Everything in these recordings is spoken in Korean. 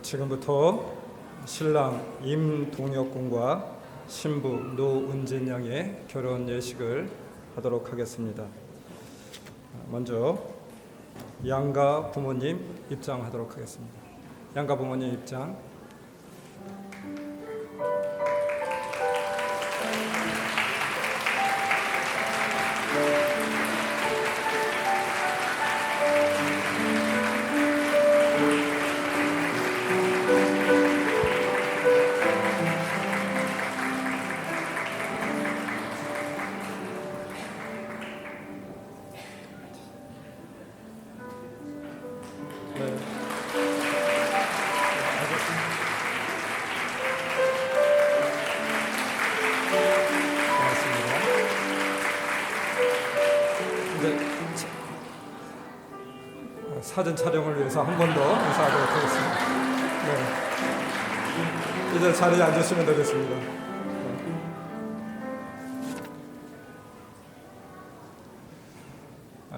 지금부터 신랑 임동혁 군과 신부 노은진 양의 결혼 예식을 하도록 하겠습니다. 먼저 양가 부모님 입장하도록 하겠습니다. 양가 부모님 입장. 사진 촬영을 위해서 한 번 더 인사하도록 하겠습니다. 네. 이제 자리에 앉으시면 되겠습니다.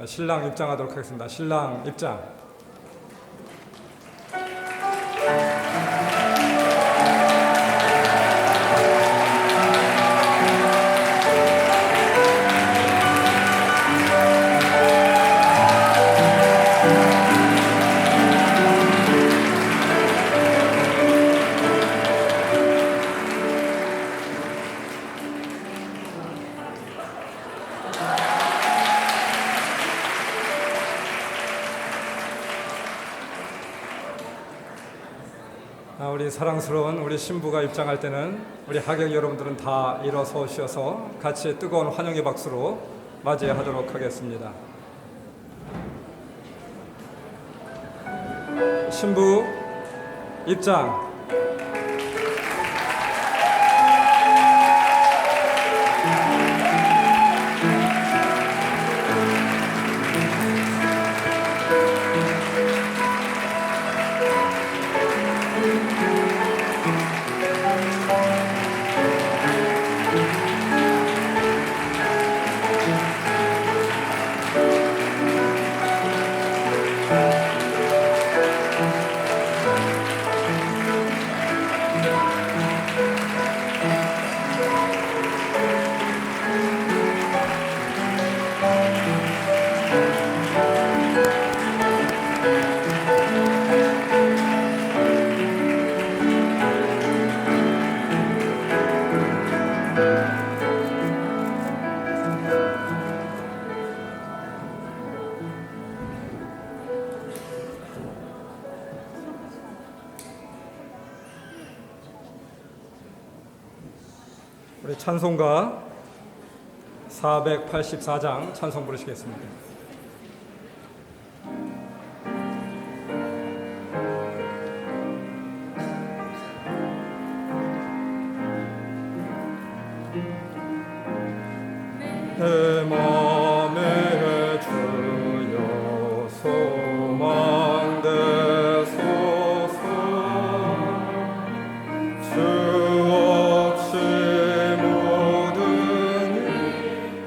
신랑 입장하도록 하겠습니다. 신랑 입장. 우리 사랑스러운 우리 신부가 입장할 때는 우리 하객 여러분들은 다 일어서셔서 같이 뜨거운 환영의 박수로 맞이하도록 하겠습니다. 신부 입장. 우리 찬송가 484장 찬송 부르시겠습니다. 내 맘에 주여 소망되소서. 주 없이 모든 일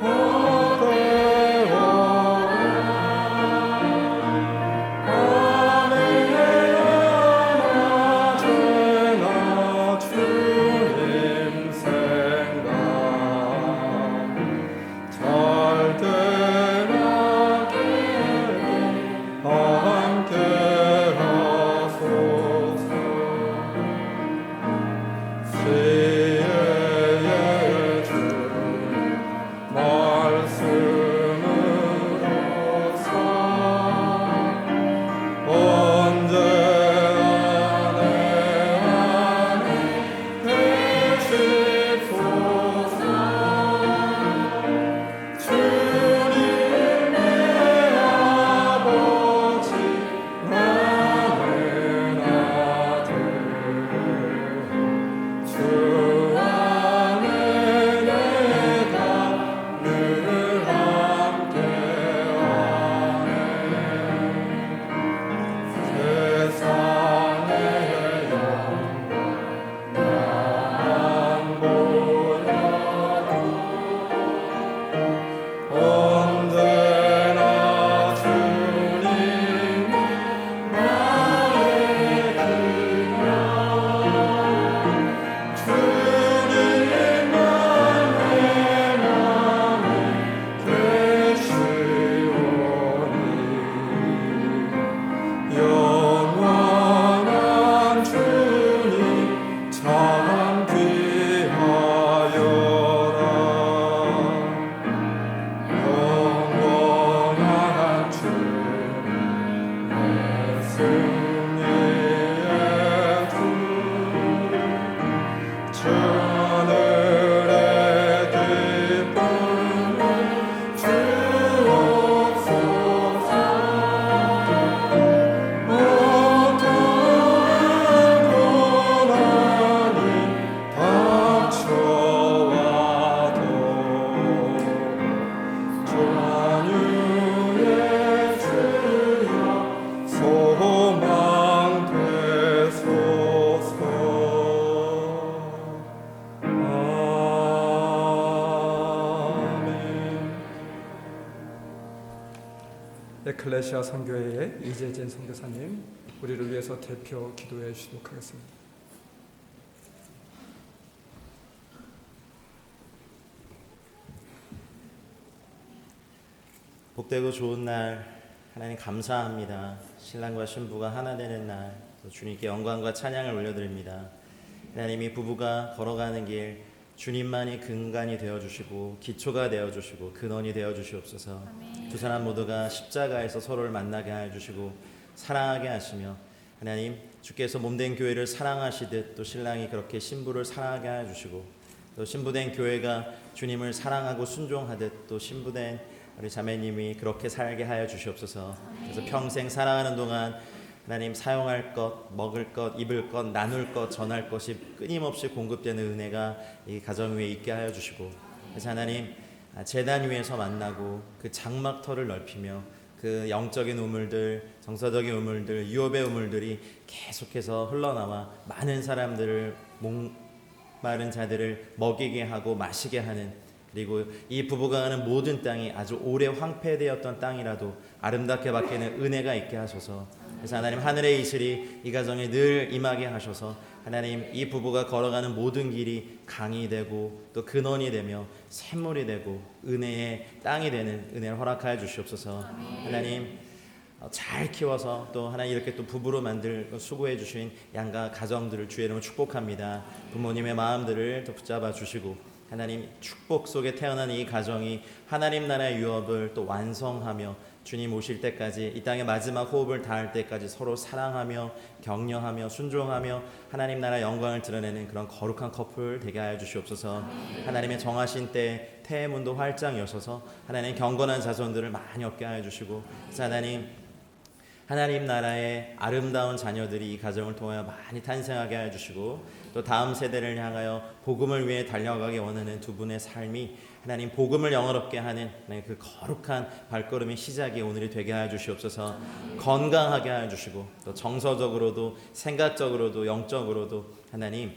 헛되어도 에클레시아 선교회의 이재진 선교사님, 우리를 위해서 대표 기도해 주시도록 하겠습니다. 복되고 좋은 날 하나님 감사합니다. 신랑과 신부가 하나 되는 날, 또 주님께 영광과 찬양을 올려드립니다. 하나님이 부부가 걸어가는 길 주님만이 근간이 되어주시고 기초가 되어주시고 근원이 되어주시옵소서. 두 사람 모두가 십자가에서 서로를 만나게 하여 주시고 사랑하게 하시며, 하나님 주께서 몸된 교회를 사랑하시듯 또 신랑이 그렇게 신부를 사랑하게 하여 주시고, 또 신부된 교회가 주님을 사랑하고 순종하듯 또 신부된 우리 자매님이 그렇게 살게 하여 주시옵소서. 그래서 평생 살아가는 동안 하나님 사용할 것, 먹을 것, 입을 것, 나눌 것, 전할 것이 끊임없이 공급되는 은혜가 이 가정 위에 있게 하여 주시고, 그래서 하나님 제단 위에서 만나고 그 장막터를 넓히며 그 영적인 우물들, 정서적인 우물들, 유업의 우물들이 계속해서 흘러나와 많은 사람들을, 목마른 자들을 먹이게 하고 마시게 하는, 그리고 이 부부가 가는 모든 땅이 아주 오래 황폐되었던 땅이라도 아름답게 바뀌는 은혜가 있게 하소서. 그래서 하나님 하늘의 이슬이 이 가정에 늘 임하게 하셔서 하나님 이 부부가 걸어가는 모든 길이 강이 되고 또 근원이 되며 샘물이 되고 은혜의 땅이 되는 은혜를 허락하여 주시옵소서. 하나님 잘 키워서 또 하나님 이렇게 또 부부로 만들 수고해 주신 양가 가정들을 주의 이름으로 축복합니다. 부모님의 마음들을 또 붙잡아 주시고, 하나님 축복 속에 태어난 이 가정이 하나님 나라의 유업을 또 완성하며 주님 오실 때까지 이 땅의 마지막 호흡을 다할 때까지 서로 사랑하며 격려하며 순종하며 하나님 나라 영광을 드러내는 그런 거룩한 커플 되게 하여 주시옵소서. 하나님의 정하신 때 태의 문도 활짝 여셔서 하나님 경건한 자손들을 많이 얻게 하여 주시고, 그래서 하나님 나라의 아름다운 자녀들이 이 가정을 통하여 많이 탄생하게 하여 주시고, 또 다음 세대를 향하여 복음을 위해 달려가기 원하는 두 분의 삶이 하나님 복음을 영화롭게 하는 그 거룩한 발걸음의 시작이 오늘이 되게 하여 주시옵소서. 건강하게 하여 주시고, 또 정서적으로도 생각적으로도 영적으로도 하나님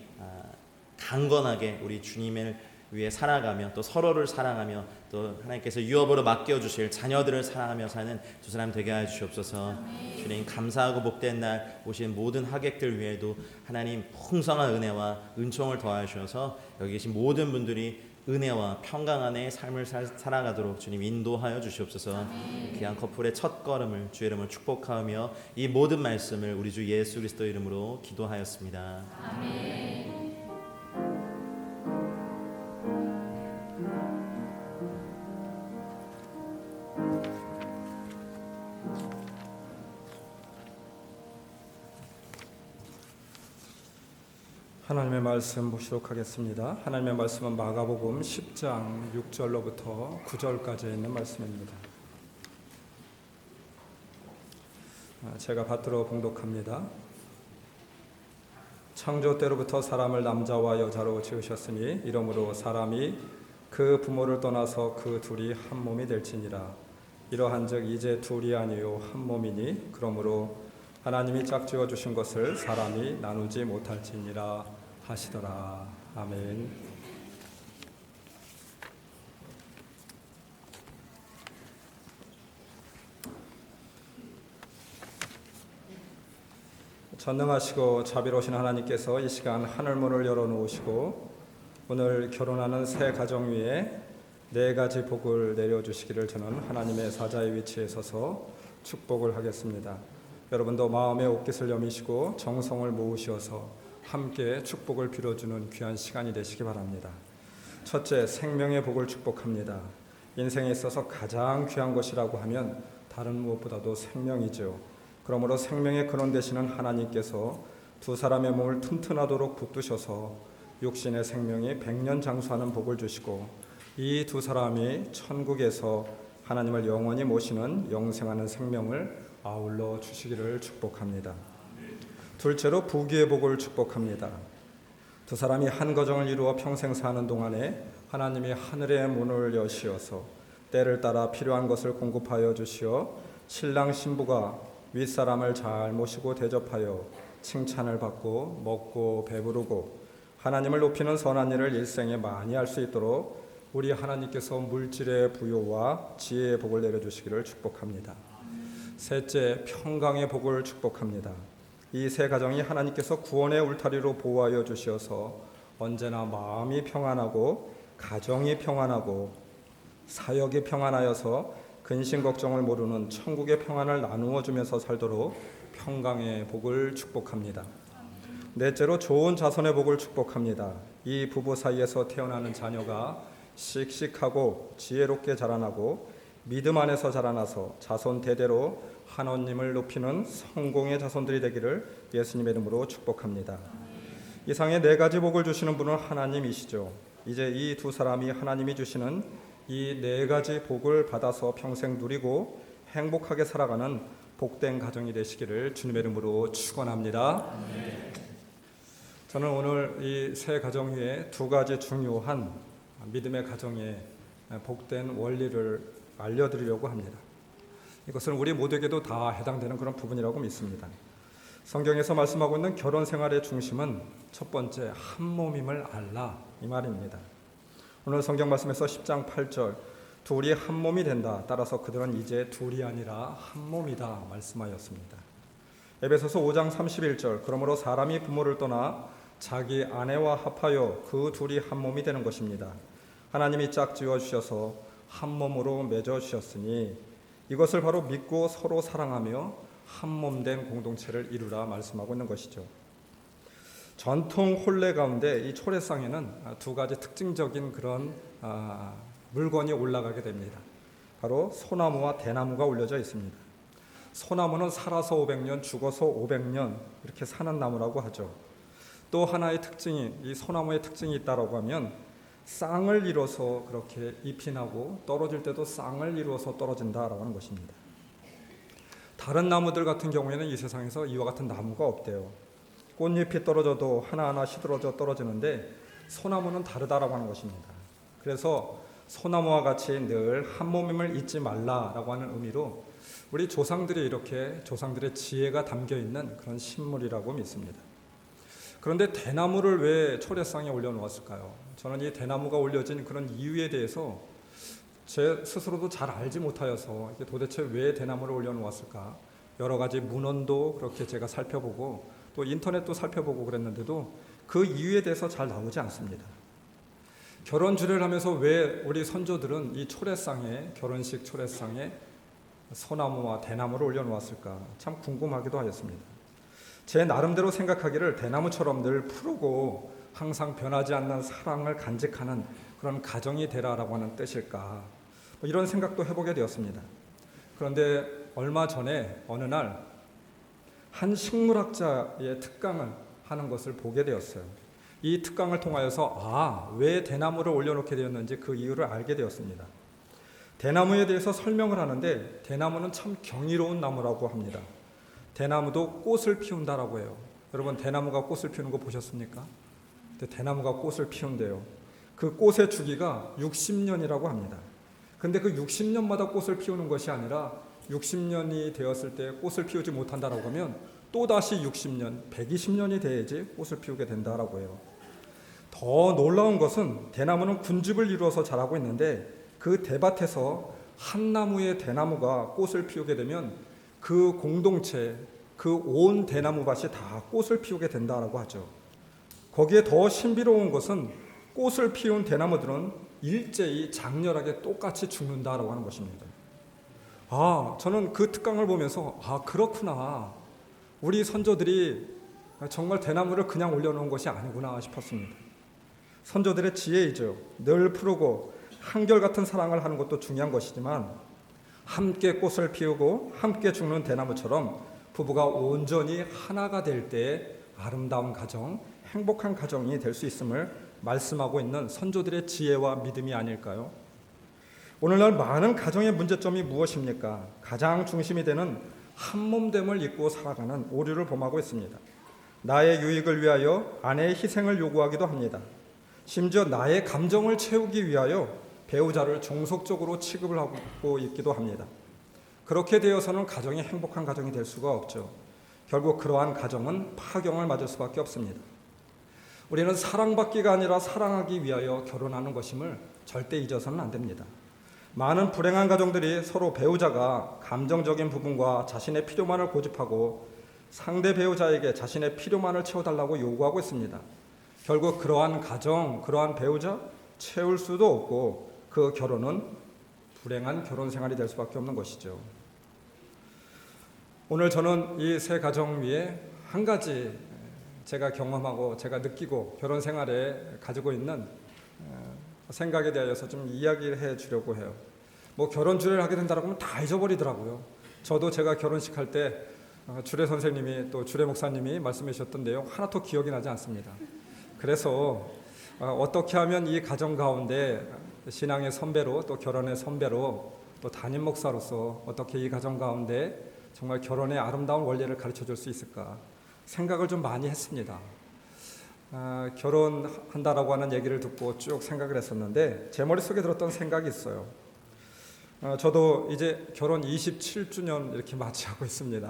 강건하게 우리 주님을 위해 살아가며 또 서로를 사랑하며 또 하나님께서 유업으로 맡겨주실 자녀들을 사랑하며 사는 두 사람 되게 하여 주시옵소서. 주님 감사하고 복된 날 오신 모든 하객들 위에도 하나님 풍성한 은혜와 은총을 더하여 주셔서 여기 계신 모든 분들이 은혜와 평강 안에 삶을 살아가도록 주님 인도하여 주시옵소서. 귀한 커플의 첫 걸음을 주의 이름으로 축복하며 이 모든 말씀을 우리 주 예수 그리스도 이름으로 기도하였습니다. 아멘. 하나님의 말씀 보시도록 하겠습니다. 하나님의 말씀은 마가복음 10장 6절로부터 9절까지 있는 말씀입니다. 제가 받들어 봉독합니다. 창조 때로부터 사람을 남자와 여자로 지으셨으니 이러므로 사람이 그 부모를 떠나서 그 둘이 한 몸이 될지니라. 이러한즉 이제 둘이 아니요 한 몸이니 그러므로 하나님이 짝지어 주신 것을 사람이 나누지 못할지니라 하시더라. 아멘. 전능하시고 자비로우신 하나님께서 이 시간 하늘문을 열어놓으시고 오늘 결혼하는 새 가정 위에 4가지 복을 내려주시기를 저는 하나님의 사자의 위치에 서서 축복을 하겠습니다. 여러분도 마음의 옷깃을 여미시고 정성을 모으셔서 함께 축복을 빌어주는 귀한 시간이 되시기 바랍니다. 첫째, 생명의 복을 축복합니다. 인생에 있어서 가장 귀한 것이라고 하면 다른 무엇보다도 생명이죠. 그러므로 생명의 근원 되시는 하나님께서 두 사람의 몸을 튼튼하도록 붙드셔서 육신의 생명이 100년 장수하는 복을 주시고 이 두 사람이 천국에서 하나님을 영원히 모시는 영생하는 생명을 아울러 주시기를 축복합니다. 둘째로 부귀의 복을 축복합니다. 두 사람이 한 가정을 이루어 평생 사는 동안에 하나님이 하늘의 문을 여시어서 때를 따라 필요한 것을 공급하여 주시어 신랑 신부가 윗사람을 잘 모시고 대접하여 칭찬을 받고 먹고 배부르고 하나님을 높이는 선한 일을 일생에 많이 할 수 있도록 우리 하나님께서 물질의 부요와 지혜의 복을 내려주시기를 축복합니다. 셋째, 평강의 복을 축복합니다. 이 세 가정이 하나님께서 구원의 울타리로 보호하여 주시어서 언제나 마음이 평안하고 가정이 평안하고 사역이 평안하여서 근심 걱정을 모르는 천국의 평안을 나누어 주면서 살도록 평강의 복을 축복합니다. 넷째로 좋은 자손의 복을 축복합니다. 이 부부 사이에서 태어나는 자녀가 씩씩하고 지혜롭게 자라나고 믿음 안에서 자라나서 자손 대대로 하나님을 높이는 성공의 자손들이 되기를 예수님의 이름으로 축복합니다. 이상의 네 가지 복을 주시는 분은 하나님이시죠. 이제 이 두 사람이 하나님이 주시는 이 네 가지 복을 받아서 평생 누리고 행복하게 살아가는 복된 가정이 되시기를 주님의 이름으로 축원합니다. 저는 오늘 이 세 가정 위에 두 가지 중요한 믿음의 가정의 복된 원리를 알려드리려고 합니다. 이것은 우리 모두에게도 다 해당되는 그런 부분이라고 믿습니다. 성경에서 말씀하고 있는 결혼 생활의 중심은 첫 번째 한 몸임을 알라 이 말입니다. 오늘 성경 말씀에서 10장 8절 둘이 한 몸이 된다. 따라서 그들은 이제 둘이 아니라 한 몸이다 말씀하였습니다. 에베소서 5장 31절 그러므로 사람이 부모를 떠나 자기 아내와 합하여 그 둘이 한 몸이 되는 것입니다. 하나님이 짝지어 주셔서 한 몸으로 맺어 주셨으니 이것을 바로 믿고 서로 사랑하며 한 몸 된 공동체를 이루라 말씀하고 있는 것이죠. 전통 혼례 가운데 이 초례상에는 두 가지 특징적인 그런 물건이 올라가게 됩니다. 바로 소나무와 대나무가 올려져 있습니다. 소나무는 살아서 500년, 죽어서 500년 이렇게 사는 나무라고 하죠. 또 하나의 특징이 이 소나무의 특징이 있다라고 하면 쌍을 이뤄서 그렇게 잎이 나고 떨어질 때도 쌍을 이루어서 떨어진다라고 하는 것입니다. 다른 나무들 같은 경우에는 이 세상에서 이와 같은 나무가 없대요. 꽃잎이 떨어져도 하나하나 시들어져 떨어지는데 소나무는 다르다라고 하는 것입니다. 그래서 소나무와 같이 늘 한 몸임을 잊지 말라라고 하는 의미로 우리 조상들이 이렇게 조상들의 지혜가 담겨 있는 그런 식물이라고 믿습니다. 그런데 대나무를 왜 초례상에 올려놓았을까요? 저는 이 대나무가 올려진 그런 이유에 대해서 제 스스로도 잘 알지 못하여서 이게 도대체 왜 대나무를 올려놓았을까? 여러 가지 문헌도 그렇게 제가 살펴보고 또 인터넷도 살펴보고 그랬는데도 그 이유에 대해서 잘 나오지 않습니다. 결혼 주례를 하면서 왜 우리 선조들은 이 초례상에 결혼식 초례상에 소나무와 대나무를 올려놓았을까? 참 궁금하기도 하였습니다. 제 나름대로 생각하기를 대나무처럼 늘 푸르고 항상 변하지 않는 사랑을 간직하는 그런 가정이 되라라고 하는 뜻일까? 이런 생각도 해보게 되었습니다. 그런데 얼마 전에 어느 날 한 식물학자의 특강을 하는 것을 보게 되었어요. 이 특강을 통하여서 왜 대나무를 올려놓게 되었는지 그 이유를 알게 되었습니다. 대나무에 대해서 설명을 하는데 대나무는 참 경이로운 나무라고 합니다. 대나무도 꽃을 피운다라고 해요. 여러분 대나무가 꽃을 피우는 거 보셨습니까? 대나무가 꽃을 피운대요. 그 꽃의 주기가 60년이라고 합니다. 근데 그 60년마다 꽃을 피우는 것이 아니라 60년이 되었을 때 꽃을 피우지 못한다라고 하면 또다시 60년, 120년이 돼야지 꽃을 피우게 된다라고 해요. 더 놀라운 것은 대나무는 군집을 이루어서 자라고 있는데 그 대밭에서 한 나무의 대나무가 꽃을 피우게 되면 그 공동체, 그 온 대나무 밭이 다 꽃을 피우게 된다라고 하죠. 거기에 더 신비로운 것은 꽃을 피운 대나무들은 일제히 장렬하게 똑같이 죽는다라고 하는 것입니다. 저는 그 특강을 보면서 그렇구나. 우리 선조들이 정말 대나무를 그냥 올려놓은 것이 아니구나 싶었습니다. 선조들의 지혜이죠. 늘 푸르고 한결같은 사랑을 하는 것도 중요한 것이지만 함께 꽃을 피우고 함께 죽는 대나무처럼 부부가 온전히 하나가 될 때 아름다운 가정, 행복한 가정이 될 수 있음을 말씀하고 있는 선조들의 지혜와 믿음이 아닐까요? 오늘날 많은 가정의 문제점이 무엇입니까? 가장 중심이 되는 한몸됨을 잊고 살아가는 오류를 범하고 있습니다. 나의 유익을 위하여 아내의 희생을 요구하기도 합니다. 심지어 나의 감정을 채우기 위하여 배우자를 종속적으로 취급을 하고 있기도 합니다. 그렇게 되어서는 가정이 행복한 가정이 될 수가 없죠. 결국 그러한 가정은 파경을 맞을 수밖에 없습니다. 우리는 사랑받기가 아니라 사랑하기 위하여 결혼하는 것임을 절대 잊어서는 안 됩니다. 많은 불행한 가정들이 서로 배우자가 감정적인 부분과 자신의 필요만을 고집하고 상대 배우자에게 자신의 필요만을 채워달라고 요구하고 있습니다. 결국 그러한 가정, 그러한 배우자 채울 수도 없고 그 결혼은 불행한 결혼 생활이 될 수밖에 없는 것이죠. 오늘 저는 이 세 가정 위에 한 가지 제가 경험하고 제가 느끼고 결혼 생활에 가지고 있는 생각에 대하여서 좀 이야기를 해 주려고 해요. 뭐 결혼 주례를 하게 된다고 하면 다 잊어버리더라고요. 저도 제가 결혼식 할 때 주례 선생님이 또 주례 목사님이 말씀해 주셨던 내용 하나도 기억이 나지 않습니다. 그래서 어떻게 하면 이 가정 가운데 신앙의 선배로 또 결혼의 선배로 또 담임 목사로서 어떻게 이 가정 가운데 정말 결혼의 아름다운 원리를 가르쳐 줄 수 있을까 생각을 좀 많이 했습니다. 결혼한다라고 하는 얘기를 듣고 쭉 생각을 했었는데 제 머릿속에 들었던 생각이 있어요. 저도 이제 결혼 27주년 이렇게 맞이하고 있습니다.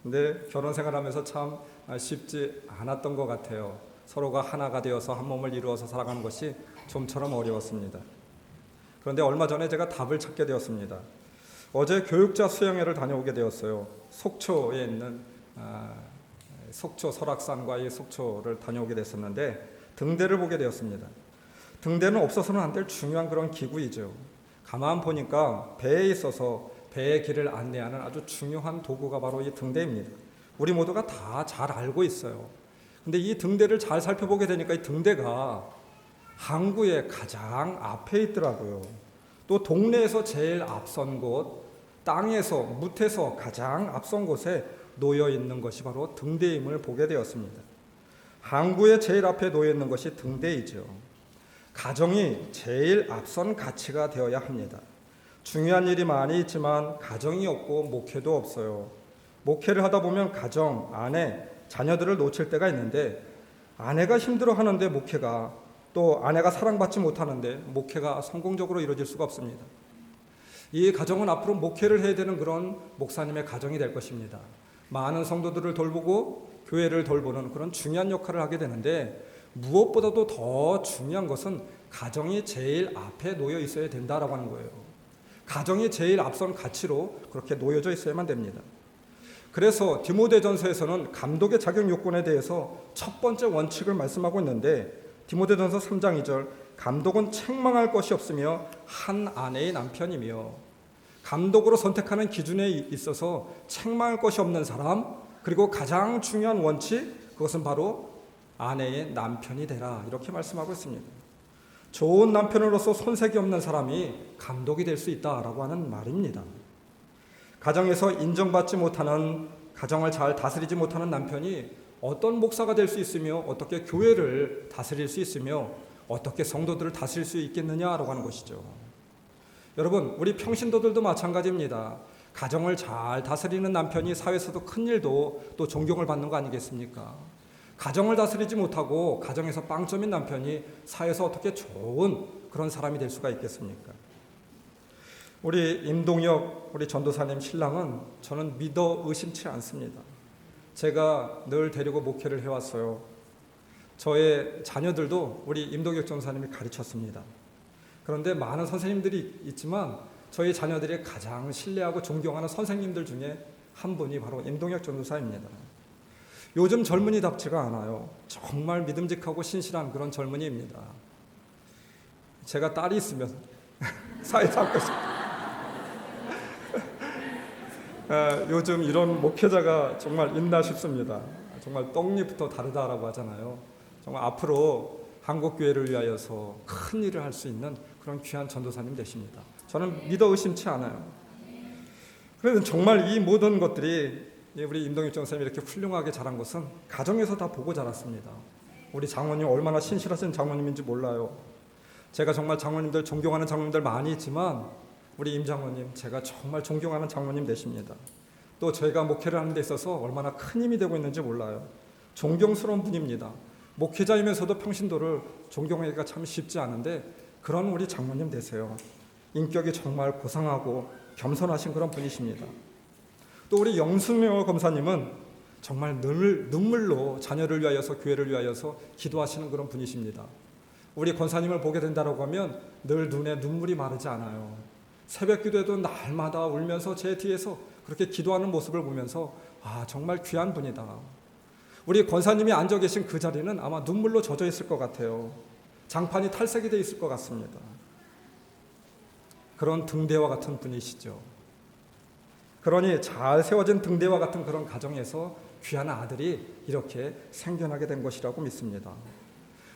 근데 결혼 생활하면서 참 쉽지 않았던 것 같아요. 서로가 하나가 되어서 한 몸을 이루어서 살아가는 것이 좀처럼 어려웠습니다. 그런데 얼마 전에 제가 답을 찾게 되었습니다. 어제 교육자 수양회를 다녀오게 되었어요. 속초에 있는 속초 설악산과의 속초를 다녀오게 됐었는데 등대를 보게 되었습니다. 등대는 없어서는 안 될 중요한 그런 기구이죠. 가만 보니까 배에 있어서 배의 길을 안내하는 아주 중요한 도구가 바로 이 등대입니다. 우리 모두가 다 잘 알고 있어요. 근데 이 등대를 잘 살펴보게 되니까 이 등대가 항구의 가장 앞에 있더라고요. 또 동네에서 제일 앞선 곳, 땅에서 뭇에서 가장 앞선 곳에 놓여 있는 것이 바로 등대임을 보게 되었습니다. 항구의 제일 앞에 놓여 있는 것이 등대이죠. 가정이 제일 앞선 가치가 되어야 합니다. 중요한 일이 많이 있지만 가정이 없고 목회도 없어요. 목회를 하다 보면 가정, 아내, 자녀들을 놓칠 때가 있는데 아내가 힘들어하는데 목회가 또 아내가 사랑받지 못하는데 목회가 성공적으로 이루어질 수가 없습니다. 이 가정은 앞으로 목회를 해야 되는 그런 목사님의 가정이 될 것입니다. 많은 성도들을 돌보고 교회를 돌보는 그런 중요한 역할을 하게 되는데 무엇보다도 더 중요한 것은 가정이 제일 앞에 놓여 있어야 된다라고 하는 거예요. 가정이 제일 앞선 가치로 그렇게 놓여져 있어야만 됩니다. 그래서 디모데전서에서는 감독의 자격 요건에 대해서 첫 번째 원칙을 말씀하고 있는데 디모데전서 3장 2절 감독은 책망할 것이 없으며 한 아내의 남편이며 감독으로 선택하는 기준에 있어서 책망할 것이 없는 사람 그리고 가장 중요한 원칙 그것은 바로 아내의 남편이 되라 이렇게 말씀하고 있습니다. 좋은 남편으로서 손색이 없는 사람이 감독이 될 수 있다라고 하는 말입니다. 가정에서 인정받지 못하는 가정을 잘 다스리지 못하는 남편이 어떤 목사가 될 수 있으며 어떻게 교회를 다스릴 수 있으며 어떻게 성도들을 다스릴 수 있겠느냐라고 하는 것이죠. 여러분 우리 평신도들도 마찬가지입니다. 가정을 잘 다스리는 남편이 사회에서도 큰 일도 또 존경을 받는 거 아니겠습니까? 가정을 다스리지 못하고 가정에서 빵점인 남편이 사회에서 어떻게 좋은 그런 사람이 될 수가 있겠습니까? 우리 임동혁 우리 전도사님 신랑은 저는 믿어 의심치 않습니다. 제가 늘 데리고 목회를 해왔어요. 저의 자녀들도 우리 임동혁 전도사님이 가르쳤습니다. 그런데 많은 선생님들이 있지만 저희 자녀들이 가장 신뢰하고 존경하는 선생님들 중에 한 분이 바로 임동혁 전도사입니다. 요즘 젊은이답지가 않아요. 정말 믿음직하고 신실한 그런 젊은이입니다. 제가 딸이 있으면 사회 삼고 싶어요. 요즘 이런 목회자가 정말 있나 싶습니다. 정말 떡잎부터 다르다라고 하잖아요. 정말 앞으로 한국교회를 위하여서 큰 일을 할 수 있는 그런 귀한 전도사님 되십니다. 저는 믿어 의심치 않아요. 그래서 정말 이 모든 것들이 우리 임동익 전사님이 이렇게 훌륭하게 자란 것은 가정에서 다 보고 자랐습니다. 우리 장모님 얼마나 신실하신 장모님인지 몰라요. 제가 정말 장모님들 존경하는 장모님들 많이 있지만 우리 임 장모님 제가 정말 존경하는 장모님 되십니다. 또 저희가 목회를 하는 데 있어서 얼마나 큰 힘이 되고 있는지 몰라요. 존경스러운 분입니다. 목회자이면서도 평신도를 존경하기가 참 쉽지 않은데 그런 우리 장모님 되세요. 인격이 정말 고상하고 겸손하신 그런 분이십니다. 또 우리 영순여 검사님은 정말 늘 눈물로 자녀를 위하여서 교회를 위하여서 기도하시는 그런 분이십니다. 우리 권사님을 보게 된다고 하면 늘 눈에 눈물이 마르지 않아요. 새벽 기도에도 날마다 울면서 제 뒤에서 그렇게 기도하는 모습을 보면서 정말 귀한 분이다. 우리 권사님이 앉아 계신 그 자리는 아마 눈물로 젖어 있을 것 같아요. 장판이 탈색이 돼 있을 것 같습니다. 그런 등대와 같은 분이시죠. 그러니 잘 세워진 등대와 같은 그런 가정에서 귀한 아들이 이렇게 생겨나게 된 것이라고 믿습니다.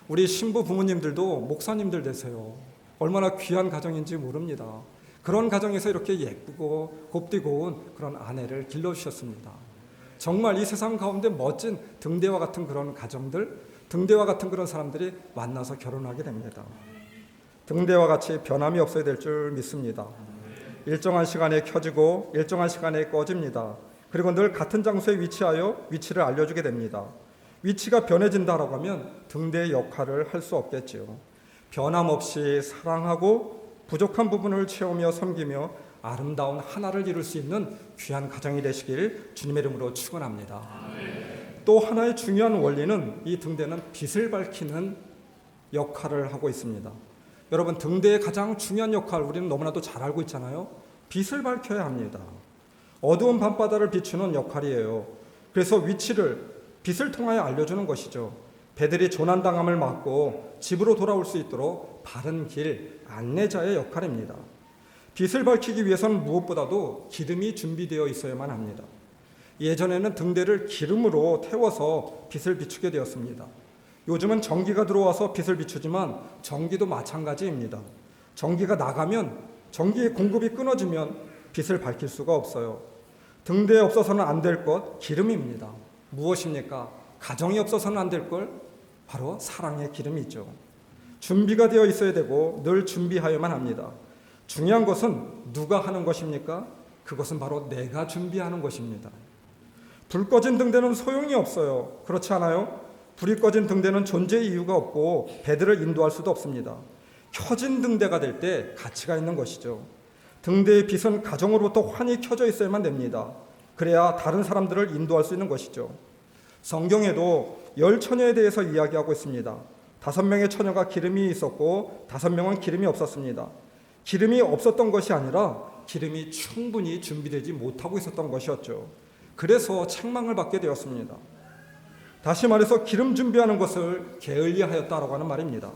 우리 신부 부모님들도 목사님들 되세요. 얼마나 귀한 가정인지 모릅니다. 그런 가정에서 이렇게 예쁘고 곱디고운 그런 아내를 길러주셨습니다. 정말 이 세상 가운데 멋진 등대와 같은 그런 가정들, 등대와 같은 그런 사람들이 만나서 결혼하게 됩니다. 등대와 같이 변함이 없어야 될 줄 믿습니다. 일정한 시간에 켜지고 일정한 시간에 꺼집니다. 그리고 늘 같은 장소에 위치하여 위치를 알려주게 됩니다. 위치가 변해진다라고 하면 등대의 역할을 할 수 없겠지요. 변함없이 사랑하고 부족한 부분을 채우며 섬기며 아름다운 하나를 이룰 수 있는 귀한 가정이 되시길 주님의 이름으로 축원합니다. 또 하나의 중요한 원리는 이 등대는 빛을 밝히는 역할을 하고 있습니다. 여러분, 등대의 가장 중요한 역할 우리는 너무나도 잘 알고 있잖아요. 빛을 밝혀야 합니다. 어두운 밤바다를 비추는 역할이에요. 그래서 위치를 빛을 통하여 알려주는 것이죠. 배들이 조난당함을 막고 집으로 돌아올 수 있도록 바른 길 안내자의 역할입니다. 빛을 밝히기 위해서는 무엇보다도 기름이 준비되어 있어야만 합니다. 예전에는 등대를 기름으로 태워서 빛을 비추게 되었습니다. 요즘은 전기가 들어와서 빛을 비추지만 전기도 마찬가지입니다. 전기가 나가면, 전기의 공급이 끊어지면 빛을 밝힐 수가 없어요. 등대에 없어서는 안 될 것, 기름입니다. 무엇입니까? 가정이 없어서는 안 될 걸? 바로 사랑의 기름이죠. 준비가 되어 있어야 되고 늘 준비하여야만 합니다. 중요한 것은 누가 하는 것입니까? 그것은 바로 내가 준비하는 것입니다. 불 꺼진 등대는 소용이 없어요. 그렇지 않아요? 불이 꺼진 등대는 존재의 이유가 없고 배들을 인도할 수도 없습니다. 켜진 등대가 될 때 가치가 있는 것이죠. 등대의 빛은 가정으로부터 환히 켜져 있어야만 됩니다. 그래야 다른 사람들을 인도할 수 있는 것이죠. 성경에도 10처녀에 대해서 이야기하고 있습니다. 5명의 처녀가 기름이 있었고 5명은 기름이 없었습니다. 기름이 없었던 것이 아니라 기름이 충분히 준비되지 못하고 있었던 것이었죠. 그래서 책망을 받게 되었습니다. 다시 말해서 기름 준비하는 것을 게을리하였다라고 하는 말입니다.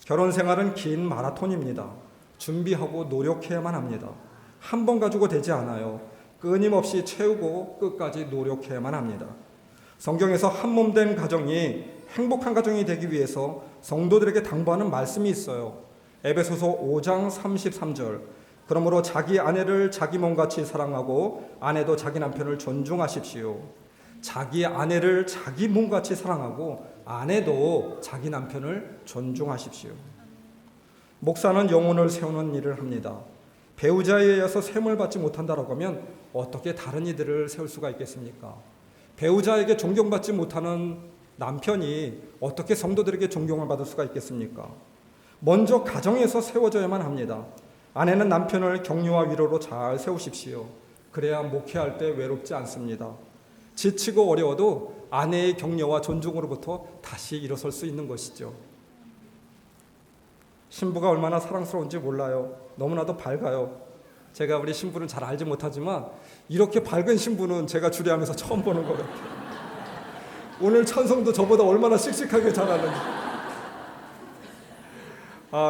결혼 생활은 긴 마라톤입니다. 준비하고 노력해야만 합니다. 한 번 가지고 되지 않아요. 끊임없이 채우고 끝까지 노력해야만 합니다. 성경에서 한 몸 된 가정이 행복한 가정이 되기 위해서 성도들에게 당부하는 말씀이 있어요. 에베소서 5장 33절. 그러므로 자기 아내를 자기 몸같이 사랑하고 아내도 자기 남편을 존중하십시오. 자기 아내를 자기 몸같이 사랑하고 아내도 자기 남편을 존중하십시오. 목사는 영혼을 세우는 일을 합니다. 배우자에 의해서 세움을 받지 못한다라고 하면 어떻게 다른 이들을 세울 수가 있겠습니까? 배우자에게 존경받지 못하는 남편이 어떻게 성도들에게 존경을 받을 수가 있겠습니까? 먼저 가정에서 세워져야만 합니다. 아내는 남편을 격려와 위로로 잘 세우십시오. 그래야 목회할 때 외롭지 않습니다. 지치고 어려워도 아내의 격려와 존중으로부터 다시 일어설 수 있는 것이죠. 신부가 얼마나 사랑스러운지 몰라요. 너무나도 밝아요. 제가 우리 신부는 잘 알지 못하지만 이렇게 밝은 신부는 제가 주례하면서 처음 보는 것 같아요. 오늘 찬송도 저보다 얼마나 씩씩하게 잘하는지.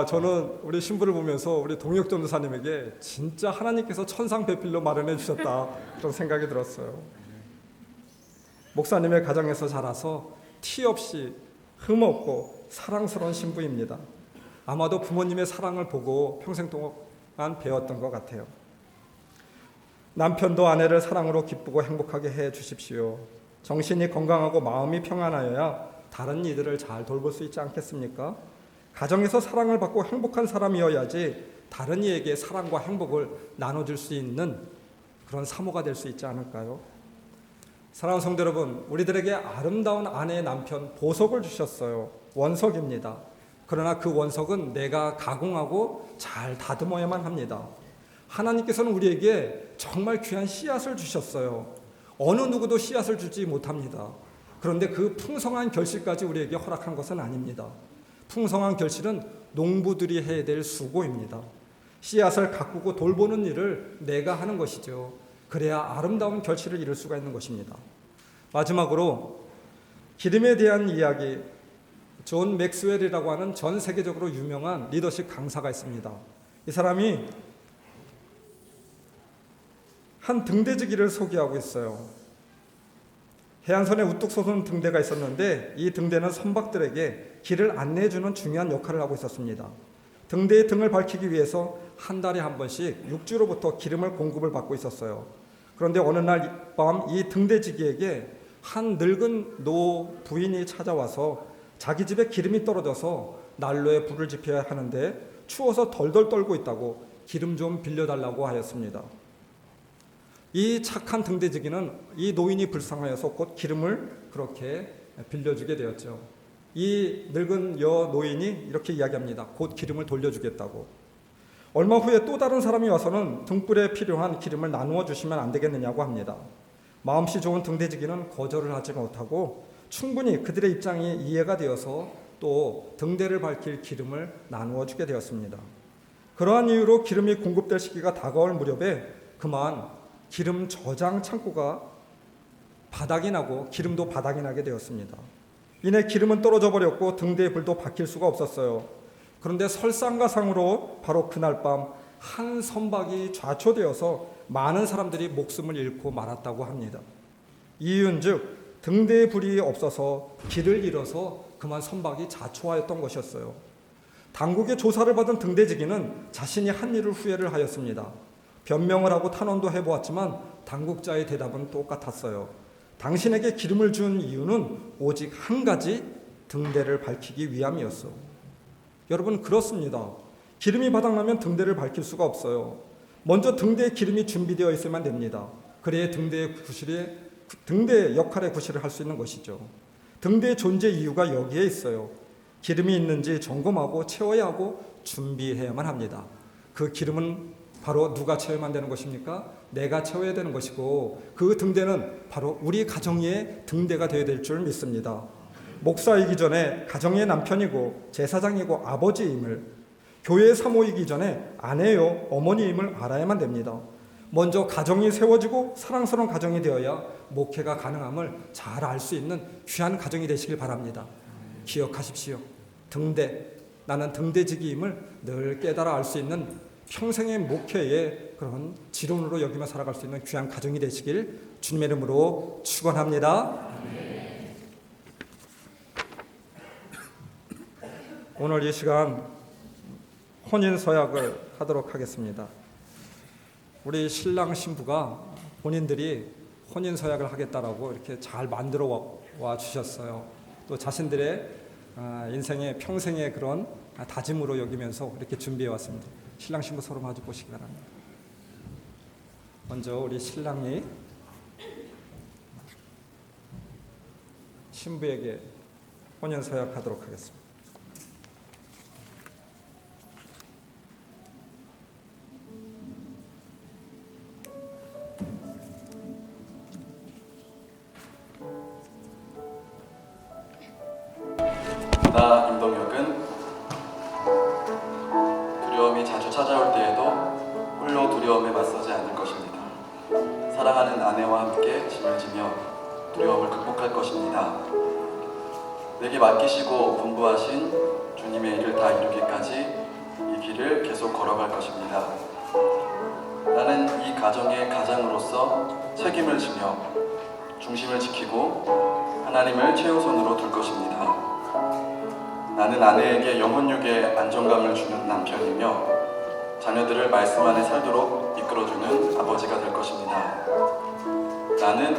저는 우리 신부를 보면서 우리 동혁 전도사님에게 진짜 하나님께서 천상 배필로 마련해 주셨다 그런 생각이 들었어요. 목사님의 가정에서 자라서 티 없이 흠없고 사랑스러운 신부입니다. 아마도 부모님의 사랑을 보고 평생 동안 배웠던 것 같아요. 남편도 아내를 사랑으로 기쁘고 행복하게 해 주십시오. 정신이 건강하고 마음이 평안하여야 다른 이들을 잘 돌볼 수 있지 않겠습니까? 가정에서 사랑을 받고 행복한 사람이어야지 다른 이에게 사랑과 행복을 나눠줄 수 있는 그런 사모가 될 수 있지 않을까요? 사랑하는 성도 여러분, 우리들에게 아름다운 아내의 남편 보석을 주셨어요. 원석입니다. 그러나 그 원석은 내가 가공하고 잘 다듬어야만 합니다. 하나님께서는 우리에게 정말 귀한 씨앗을 주셨어요. 어느 누구도 씨앗을 주지 못합니다. 그런데 그 풍성한 결실까지 우리에게 허락한 것은 아닙니다. 풍성한 결실은 농부들이 해야 될 수고입니다. 씨앗을 가꾸고 돌보는 일을 내가 하는 것이죠. 그래야 아름다운 결실을 이룰 수가 있는 것입니다. 마지막으로 기름에 대한 이야기, 존 맥스웰이라고 하는 전 세계적으로 유명한 리더십 강사가 있습니다. 이 사람이 한 등대지기를 소개하고 있어요. 해안선에 우뚝 솟은 등대가 있었는데 이 등대는 선박들에게 길을 안내해주는 중요한 역할을 하고 있었습니다. 등대의 등을 밝히기 위해서 한 달에 한 번씩 육지로부터 기름을 공급을 받고 있었어요. 그런데 어느 날 밤 이 등대지기에게 한 늙은 노 부인이 찾아와서 자기 집에 기름이 떨어져서 난로에 불을 지펴야 하는데 추워서 덜덜 떨고 있다고 기름 좀 빌려달라고 하였습니다. 이 착한 등대지기는 이 노인이 불쌍하여서 곧 기름을 그렇게 빌려주게 되었죠. 이 늙은 여 노인이 이렇게 이야기합니다. 곧 기름을 돌려주겠다고. 얼마 후에 또 다른 사람이 와서는 등불에 필요한 기름을 나누어 주시면 안 되겠느냐고 합니다. 마음씨 좋은 등대지기는 거절을 하지 못하고 충분히 그들의 입장이 이해가 되어서 또 등대를 밝힐 기름을 나누어 주게 되었습니다. 그러한 이유로 기름이 공급될 시기가 다가올 무렵에 그만 기름 저장 창고가 바닥이 나고 기름도 바닥이 나게 되었습니다. 이내 기름은 떨어져 버렸고 등대의 불도 밝힐 수가 없었어요. 그런데 설상가상으로 바로 그날 밤 한 선박이 좌초되어서 많은 사람들이 목숨을 잃고 말았다고 합니다. 이유인즉 등대의 불이 없어서 길을 잃어서 그만 선박이 자초하였던 것이었어요. 당국의 조사를 받은 등대지기는 자신이 한 일을 후회를 하였습니다. 변명을 하고 탄원도 해보았지만 당국자의 대답은 똑같았어요. 당신에게 기름을 준 이유는 오직 한 가지, 등대를 밝히기 위함이었어. 여러분, 그렇습니다. 기름이 바닥나면 등대를 밝힐 수가 없어요. 먼저 등대에 기름이 준비되어 있어야만 됩니다. 그래야 등대의 역할의 구실을 할 수 있는 것이죠. 등대의 존재 이유가 여기에 있어요. 기름이 있는지 점검하고 채워야 하고 준비해야만 합니다. 그 기름은 바로 누가 채워야만 되는 것입니까? 내가 채워야 되는 것이고 그 등대는 바로 우리 가정의 등대가 되어야 될 줄 믿습니다. 목사이기 전에 가정의 남편이고 제사장이고 아버지임을, 교회 사모이기 전에 아내요 어머니임을 알아야만 됩니다. 먼저 가정이 세워지고 사랑스러운 가정이 되어야 목회가 가능함을 잘 알 수 있는 귀한 가정이 되시길 바랍니다. 기억하십시오. 등대, 나는 등대지기임을 늘 깨달아 알 수 있는 평생의 목회의 그런 지론으로 여기며 살아갈 수 있는 귀한 가정이 되시길 주님의 이름으로 축원합니다. 오늘 이 시간 혼인 서약을 하도록 하겠습니다. 우리 신랑 신부가 본인들이 혼인 서약을 하겠다라고 이렇게 잘 만들어 와 주셨어요. 또 자신들의 인생의 평생의 그런 다짐으로 여기면서 이렇게 준비해 왔습니다. 신랑 신부 서로 마주 보시기 바랍니다. 먼저 우리 신랑이 신부에게 혼인 서약하도록 하겠습니다. 나 임동혁은 두려움이 자주 찾아올 때에도 홀로 두려움에 맞서지 않을 것입니다. 사랑하는 아내와 함께 짐을 지며 두려움을 극복할 것입니다. 내게 맡기시고 분부하신 주님의 일을 다 이루기까지 이 길을 계속 걸어갈 것입니다. 나는 이 가정의 가장으로서 책임을 지며 중심을 지키고 하나님을 최우선으로 둘 것입니다. 나는 아내에게 영혼육의 안정감을 주는 남편이며 자녀들을 말씀 안에 살도록 이끌어주는 아버지가 될 것입니다. 나는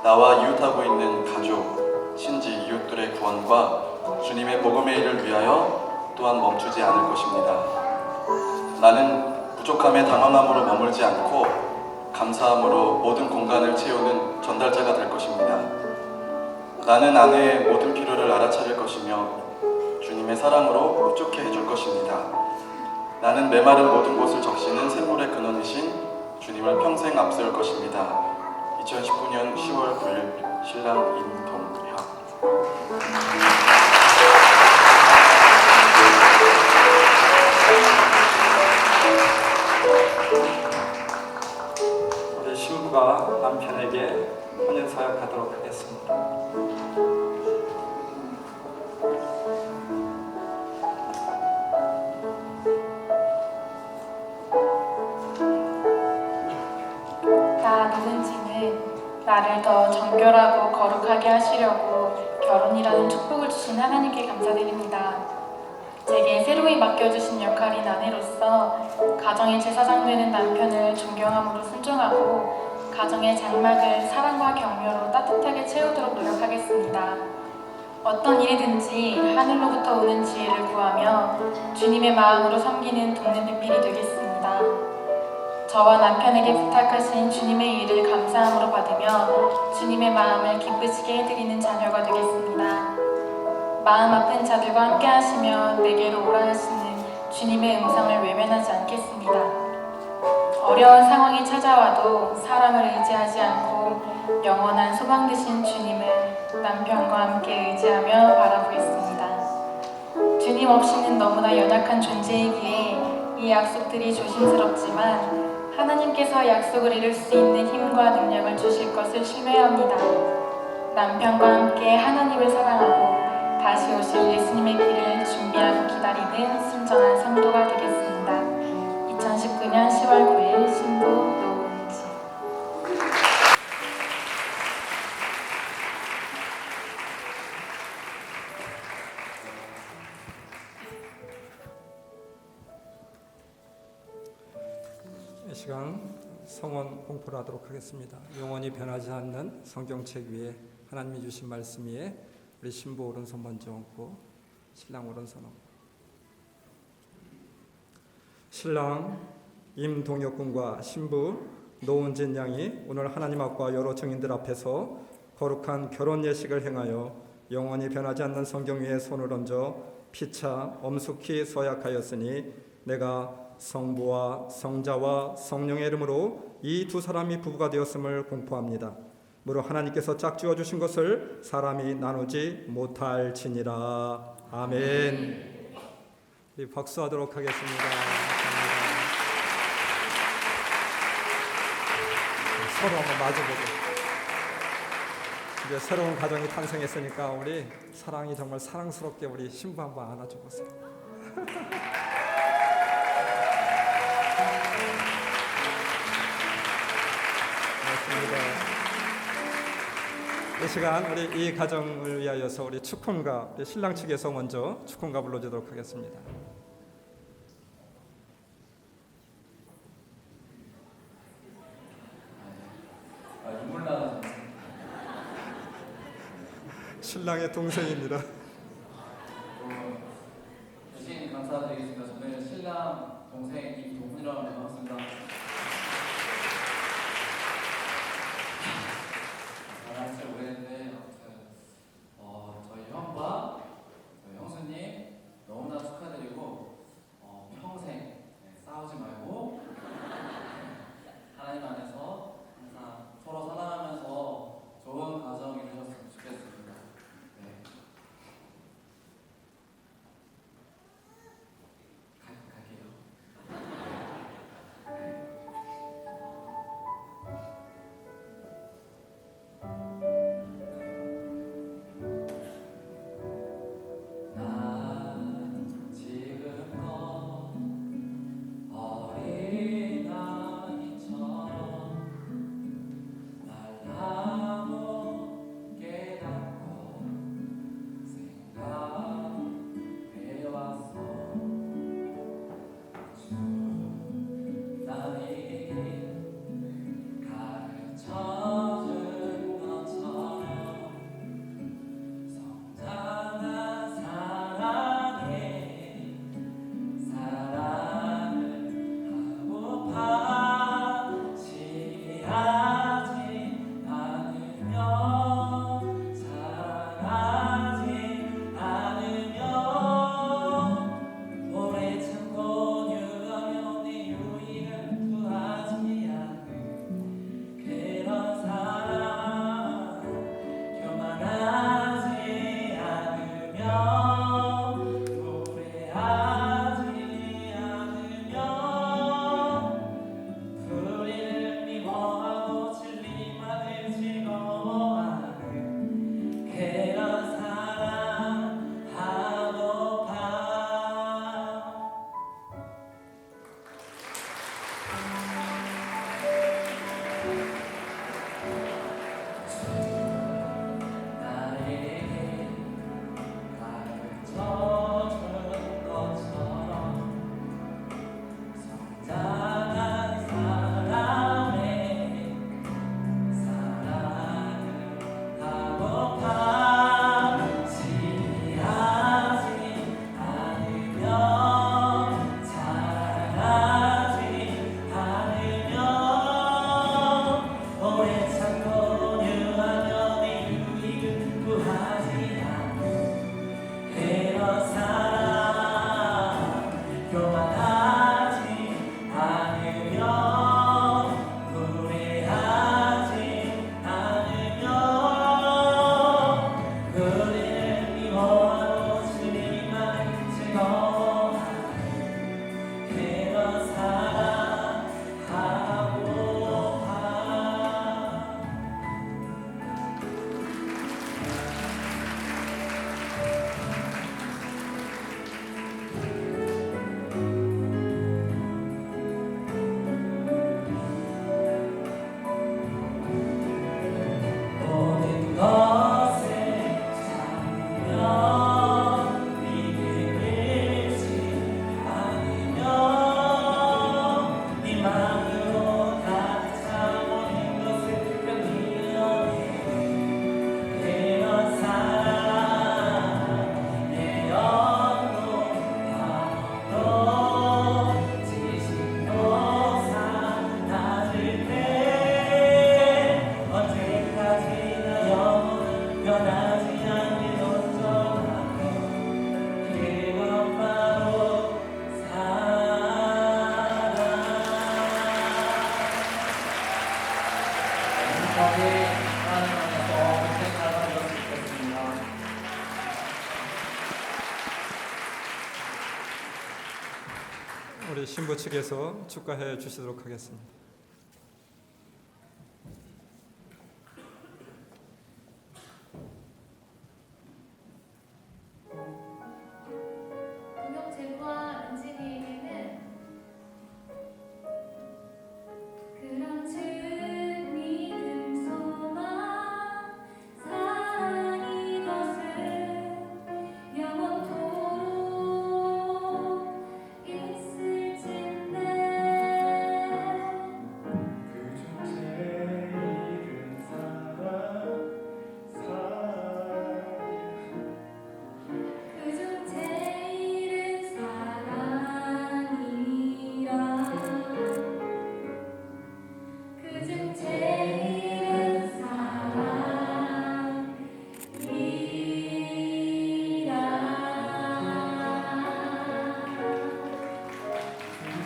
나와 이웃하고 있는 가족, 친지, 이웃들의 구원과 주님의 복음의 일을 위하여 또한 멈추지 않을 것입니다. 나는 부족함에 당황함으로 머물지 않고 감사함으로 모든 공간을 채우는 전달자가 될 것입니다. 나는 아내의 모든 필요를 알아차릴 것이며 주님의 사랑으로 흡족해 해줄 것입니다. 나는 메마른 모든 곳을 적시는 샘물의 근원이신 주님을 평생 앞세울 것입니다. 2019년 10월 9일 신랑 임동혁. 우리 신부가 남편에게 혼인서약하도록 하겠습니다. 나 누군지는 나를 더 정결하고 거룩하게 하시려고 결혼이라는 축복을 주신 하나님께 감사드립니다. 제게 새로이 맡겨주신 역할인 아내로서 가정의 제사장 되는 남편을 존경함으로 순종하고 가정의 장막을 사랑과 격려로 따뜻하게 채우도록 노력하겠습니다. 어떤 일이든지 하늘로부터 오는 지혜를 구하며 주님의 마음으로 섬기는 돕는 배필이 되겠습니다. 저와 남편에게 부탁하신 주님의 일을 감사함으로 받으며 주님의 마음을 기쁘시게 해드리는 자녀가 되겠습니다. 마음 아픈 자들과 함께 하시며 내게로 오라 하시는 주님의 음성을 외면하지 않겠습니다. 어려운 상황이 찾아와도 사람을 의지하지 않고 영원한 소망 되신 주님을 남편과 함께 의지하며 바라보겠습니다. 주님 없이는 너무나 연약한 존재이기에 이 약속들이 조심스럽지만 하나님께서 약속을 이룰 수 있는 힘과 능력을 주실 것을 신뢰합니다. 남편과 함께 하나님을 사랑하고 다시 오실 예수님의 길을 준비하고 기다리는 순정한 성도가 되겠습니다. 2019년 10월 9일 신부 노은지. 이 시간 성원 공포를 하도록 하겠습니다. 영원히 변하지 않는 성경책 위에 하나님이 주신 말씀 위에 우리 신부 오른손 먼저 얹고 신랑 오른손 얹고 신랑 임동혁 군과 신부 노은진 양이 오늘 하나님 앞과 여러 증인들 앞에서 거룩한 결혼 예식을 행하여 영원히 변하지 않는 성경 위에 손을 얹어 피차 엄숙히 서약하였으니 내가 성부와 성자와 성령의 이름으로 이 두 사람이 부부가 되었음을 공포합니다. 무릇 하나님께서 짝지어 주신 것을 사람이 나누지 못할지니라. 아멘. 박수하도록 하겠습니다. 감사합니다. 서로 한번 마주보고 이제 새로운 가정이 탄생했으니까 우리 사랑이 정말 사랑스럽게 우리 신부 한번 안아줘 보세요. 이 시간 우리 이 가정을 위하여서 우리 축훈가 우리 신랑 측에서 먼저 축훈가 불러주도록 하겠습니다. 눈물 나는 신랑의 동생입니다. 대신 감사드리겠습니다. 저는 신랑 동생 임동훈이라고 합니다. 반갑습니다. 잘 오래됐는데 아무튼 저희 형과 저희 형수님 너무나 축하드리고 평생 싸우지 말고 하나님 안에서 항상 서로 사랑하면서 좋은 가정 이루셨으면 좋겠습니다. 네. 행복하게 하나님 안에서 인생 살아가셨으면 좋겠습니다. 우리 신부 측에서 축하해 주시도록 하겠습니다. 동영 제부와 은진이에게는 그런 즉 믿음 소망 사랑 이것을 영원토록 있을진데 그중 제일은 사랑이라 그중 제일은 사랑이라.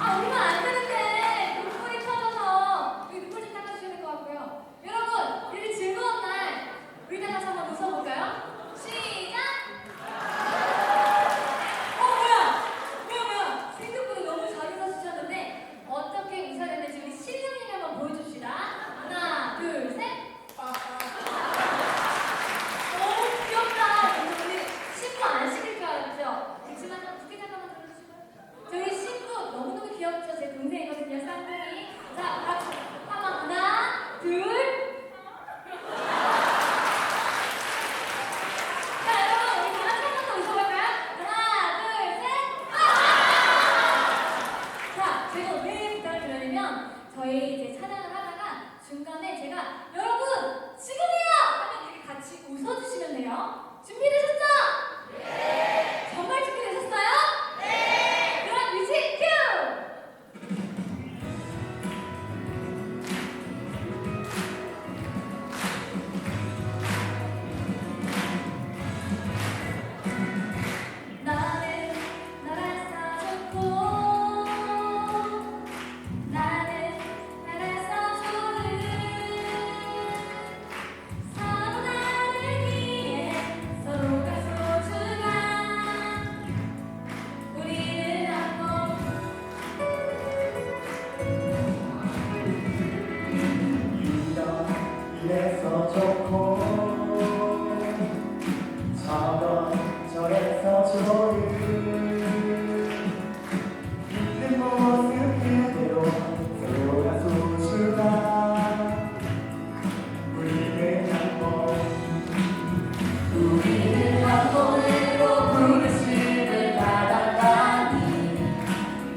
울면 안 되는데 눈물이 터져서 여기 눈물 좀 닦아주시는 것 같고요. 여러분 이렇게 즐거운 날 우리 다 같이 한번 웃어볼까요? 시작! 뭐야? 생각보다 너무 잘 웃어주셨는데 어떻게 웃어야 되는지 우리 신랑님이 한번 보여줍시다. 하나, 둘, 셋. 너무 귀엽다. 우리 신부 안 시킬 줄 알았죠? 그렇지만 두개 잠깐만 들어주시고요. 저희 신부 너무너무 귀엽죠? 제 동생이거든요, 쌍둥이. 자, 박수. 하나, 둘. 자, 여러분 우리 다 같이 한 번 더 웃어볼까요? 하나, 둘, 셋. 자, 제가 왜 부탁을 드리냐면 저희 이제 찬양을 하다가 중간에 제가 여러분 지금이요! 하면 이렇게 같이 웃어주시면 돼요. 준비되셨죠? 네! 정말 준비되셨어요? 네! 그럼 뮤직 큐! 나는 나를 사줬고 나는 나를 사주는 서로 나르기에 서로가 소중한 우리는 한 몸 이래서 좋고 저래서 좋은 있는 모습 그대로 서로가 소중한 우리는 한 몸 우리는 한 몸으로 부르심을 받았다니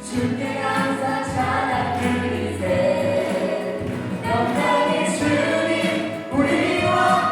주께 항상 찬양 드리세 영광의 주님 우리와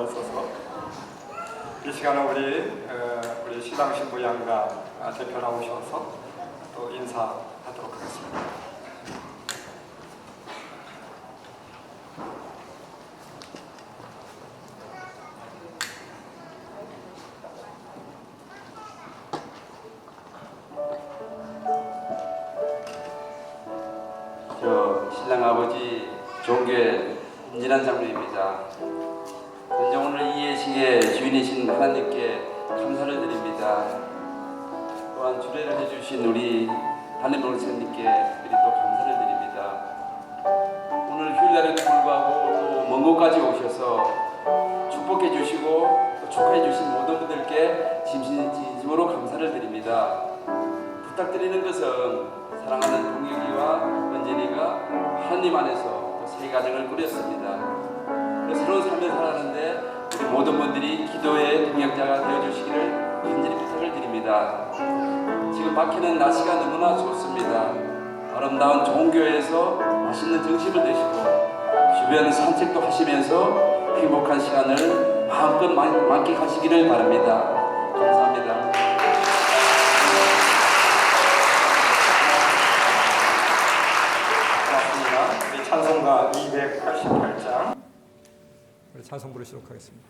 주옵소서. 이 시간은 우리 신랑 신부 양가 대표 나오셔서 또 인사하도록 하겠습니다. 저 신랑 아버지 종교의 임진환 장로입니다. 먼저 오늘 이 예식의 주인이신 하나님께 감사를 드립니다. 또한 주례를 해주신 우리 담임 목사님께 미리 또 감사를 드립니다. 오늘 휴일날에도 불구하고 또 먼 곳까지 오셔서 축복해 주시고 또 축하해 주신 모든 분들께 진심으로 감사를 드립니다. 부탁드리는 것은 사랑하는 동혁이와 은진이가 하나님 안에서 또 새 가정을 꾸렸습니다. 새로운 삶을 살아가는데 우리 모든 분들이 기도의 동역자가 되어주시기를 간절히 부탁을 드립니다. 지금 밖에는 날씨가 너무나 좋습니다. 아름다운 좋은 교회에서 맛있는 점심을 드시고 주변 산책도 하시면서 행복한 시간을 마음껏 만끽하시기를 바랍니다. 감사합니다. 고맙습니다. 우리 찬송가 288장 우리 찬송 부르시도록 하겠습니다.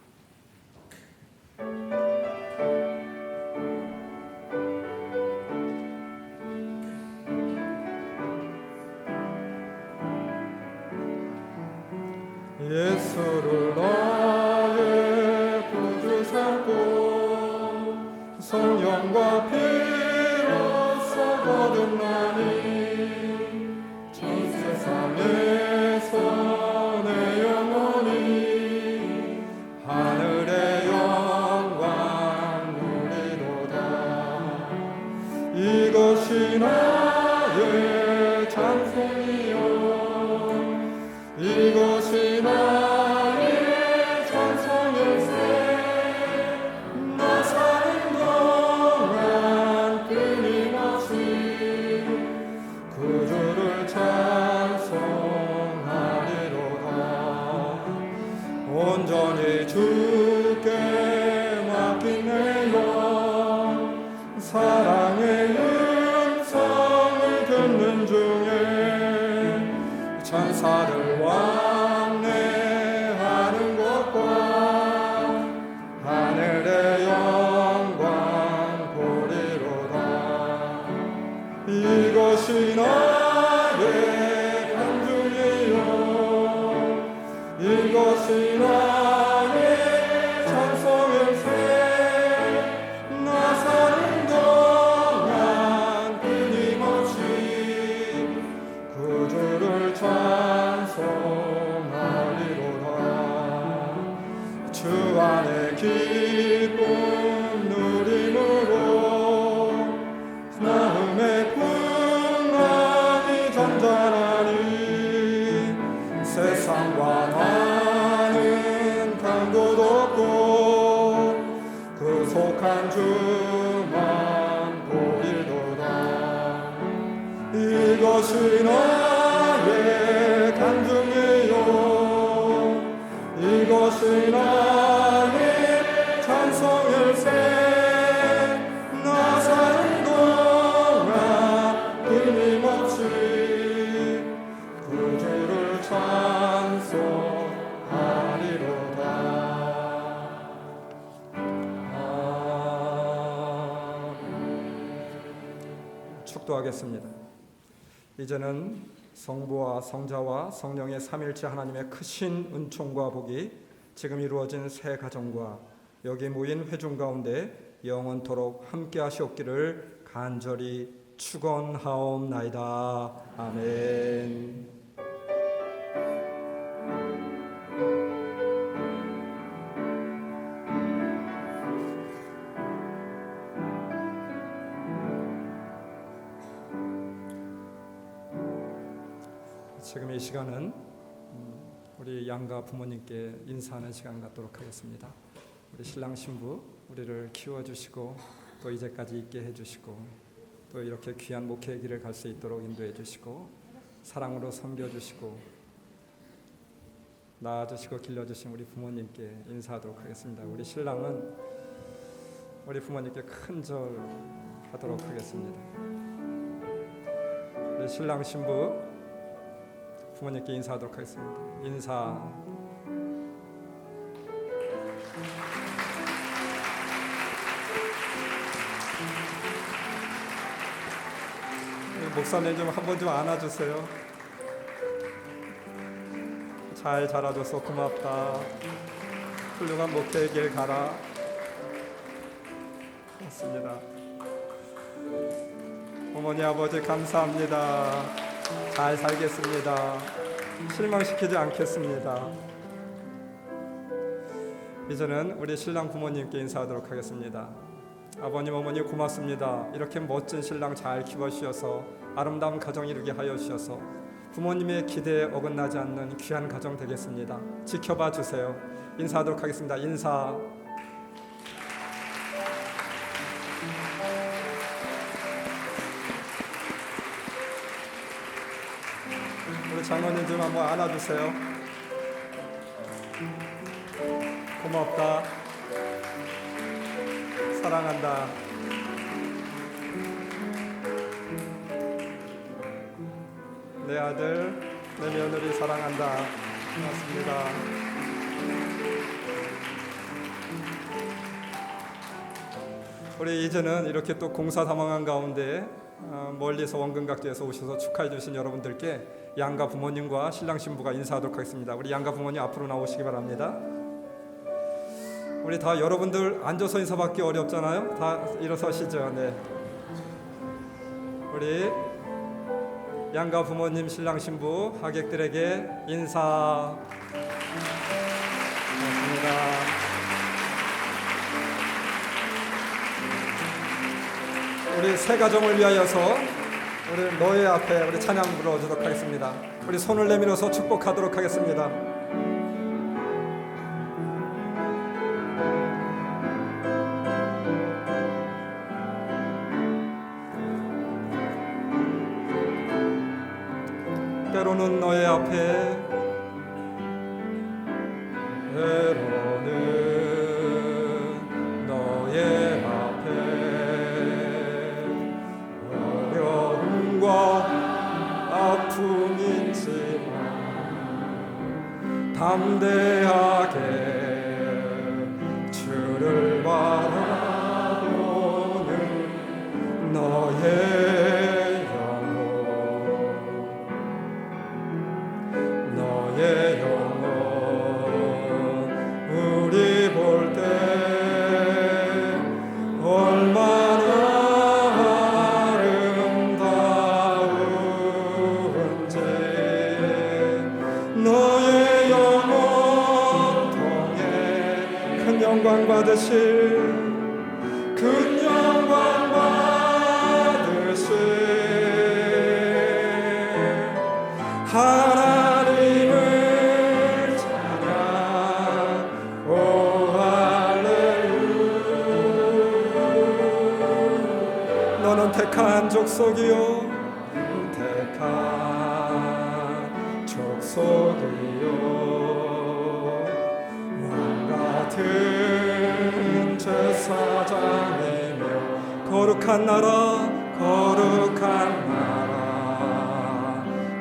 예수를 나의 구주 삼고 성령과 피로써 거듭나니 전 세상에서 내 영혼이 하늘의 영광 누리로다. 이것이 나의 찬송이요 이것이 나의 찬송일세. 나 사는 동안 끊임없이 구주를 찬송하리로다. 온전히 주께 맡긴 내 영 사랑의 음성을 듣는 중에 천사들 왕래하는 곳과 하늘의 영광 보리로다. 이것이 나의 간증이요 이것이 나의 찬송일세. 나 사는 동안 끊임없이 구주를 찬송하리로다. 주 안에 기쁨 누림으로 나음의 풍랑이 잔잔하니 세상과 나는 강도 없고 그 속한 주만 보이도다. 이것이 나의 간증이요 이것이 나의 찬송일세. 나 사는 동안 끊임없이 구주를 찬송하리로다. 축도하겠습니다. 이제는 성부와 성자와 성령의 삼일체 하나님의 크신 은총과 복이 지금 이루어진 새 가정과 여기 모인 회중 가운데 영원토록 함께 하시옵기를 간절히 축원하옵나이다. 아멘. 지금 이 시간은 우리 양가 부모님께 인사하는 시간 갖도록 하겠습니다. 우리 신랑 신부 우리를 키워주시고 또 이제까지 있게 해주시고 또 이렇게 귀한 목회의 길을 갈 수 있도록 인도해 주시고 사랑으로 섬겨주시고 낳아주시고 길러주신 우리 부모님께 인사하도록 하겠습니다. 우리 신랑은 우리 부모님께 큰 절 하도록 하겠습니다. 우리 신랑 신부 부모님께 인사하도록 하겠습니다. 인사. 목사님 좀 한 번 좀 안아주세요. 잘 자라줘서 고맙다. 훌륭한 목회의 길 가라. 고맙습니다. 어머니 아버지 감사합니다. 잘 살겠습니다. 실망시키지 않겠습니다. 이제는 우리 신랑 부모님께 인사하도록 하겠습니다. 아버님 어머니 고맙습니다. 이렇게 멋진 신랑 잘 키워주셔서 아름다운 가정 이루게 하여 주셔서 부모님의 기대에 어긋나지 않는 귀한 가정 되겠습니다. 지켜봐 주세요. 인사하도록 하겠습니다. 인사. 우리 장로님 좀 한번 안아주세요. 고맙다. 사랑한다. 내 아들, 내 며느리 사랑한다. 고맙습니다. 우리 이제는 이렇게 또 공사 사망한 가운데 멀리서 원근각지에서 오셔서 축하해 주신 여러분들께 양가 부모님과 신랑 신부가 인사하도록 하겠습니다. 우리 양가 부모님 앞으로 나오시기 바랍니다. 우리 다 여러분들 앉아서 인사받기 어렵잖아요. 다 일어서시죠. 네. 우리 양가 부모님, 신랑 신부, 하객들에게 인사. 고맙습니다. 우리 새 가정을 위하여서 우리 너의 앞에 우리 찬양 불러주도록 하겠습니다. 우리 손을 내밀어서 축복하도록 하겠습니다. 때로는 너의 앞에 때로는 너의 앞에 어려움과 아픔이 있지만 담대하게 주를 바라보는 너의 영혼 우리 볼 때 얼마나 아름다운지 너의 영혼 통해 큰 영광 받으실 큰 영광 받으실 하나님을 찬양 오 할렐루야 너는 택한 족속이요 택한 족속이요 왕같은 제사장이며 거룩한 나라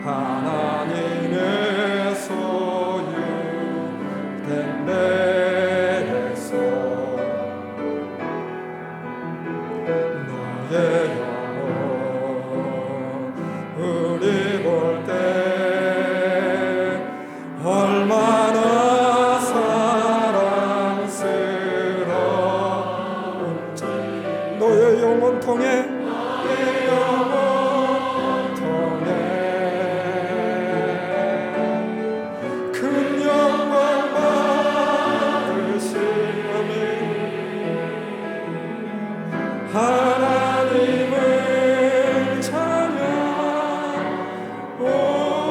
하나님의 소유된 백성 너의 영혼 우리 볼 때 얼마나 사랑스러운지 너의 영혼 통해 하나님을 찬양 오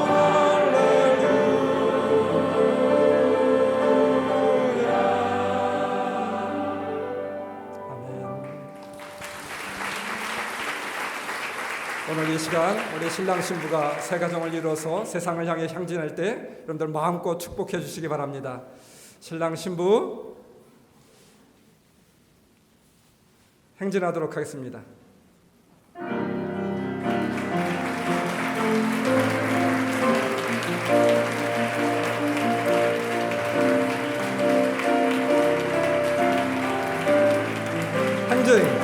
할렐루야 아멘. 오늘 이 시간 우리 신랑 신부가 새 가정을 이루어서 세상을 향해 향진할 때 여러분들 마음껏 축복해 주시기 바랍니다. 신랑 신부 행진하도록 하겠습니다. 행진